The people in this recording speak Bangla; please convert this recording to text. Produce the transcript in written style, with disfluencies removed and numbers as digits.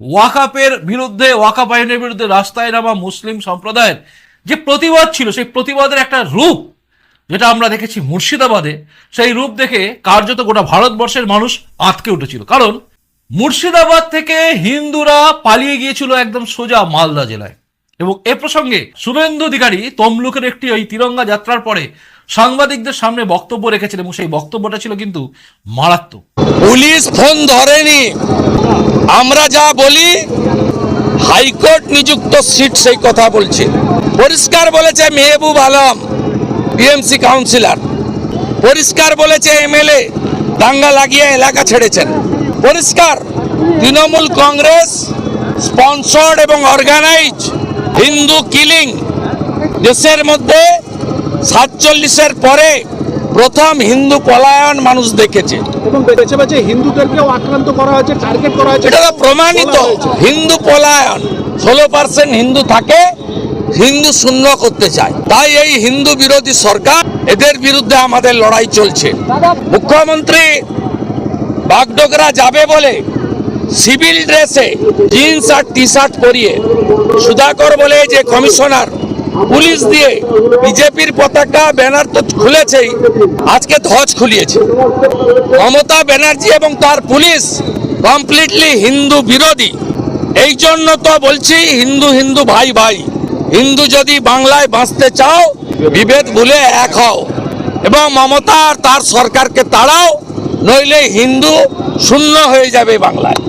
ওয়াকাফের বিরুদ্ধে, ওয়াকাফ আইনের বিরুদ্ধে রাস্তায় নামা মুসলিম সম্প্রদায়ের যে প্রতিবাদ ছিল, সেই প্রতিবাদের একটা রূপ যেটা আমরা দেখেছি মুর্শিদাবাদে, সেই রূপ দেখে কার্যত গোটা ভারতবর্ষের মানুষ আঁতকে উঠেছিল। কারণ মুর্শিদাবাদ থেকে হিন্দুরা পালিয়ে গিয়েছিল একদম সোজা মালদা জেলায়। এবং এ প্রসঙ্গে শুভেন্দু অধিকারী তমলুকের একটি ওই তিরঙ্গা যাত্রার পরে সাংবাদিকদের সামনে বক্তব্য রেখেছিলেন এবং সেই বক্তব্যটা ছিল কিন্তু মারাত্মক। পুলিশ ফোন ধরেনি, আমরা যা বলি হাইকোর্ট নিযুক্ত সিট সেই কথা বলছে। পরিষ্কার বলেছে মেহবুব আলম টিএমসি কাউন্সিলর, পরিষ্কার বলেছে এমএলএ দাঙ্গা লাগিয়ে এলাকা ছেড়েছেন। পরিষ্কার তৃণমূল কংগ্রেস স্পন্সর্ড এবং অর্গানাইজ হিন্দু কিলিং দেশের মধ্যে 47-এর পরে প্রথম হিন্দু পলায়ন মানুষ দেখেছে এবং বেছে বেছে হিন্দুদেরকেও আক্রান্ত করা হয়েছে, টার্গেট করা হয়েছে। এটা তো প্রমাণিত হিন্দু পলায়ন। 16% হিন্দু থাকে, হিন্দু শূন্য করতে চায়। তাই এই হিন্দু বিরোধী সরকার, এদের বিরুদ্ধে আমাদের লড়াই চলছে। মুখ্যমন্ত্রী বাগডোগরা যাবে বলে সিভিল ড্রেসে জিন্স আর টি শার্ট পরিয়ে, সুধাকর বলে যে কমিশনার পুলিশ দিয়ে বিজেপির পতাকা ব্যানার তো খুলেছেই, আজকে ধ্বজ খুলিয়েছে। মমতা ব্যানার্জি এবং তার পুলিশ কমপ্লিটলি হিন্দু বিরোধী। এই জন্য তো বলছি হিন্দু হিন্দু ভাই ভাই। হিন্দু যদি বাংলায় বাঁচতে চাও, বিভেদ ভুলে এক হও এবং মমতা আর তার সরকারকে তাড়াও, নইলে হিন্দু শূন্য হয়ে যাবে বাংলায়।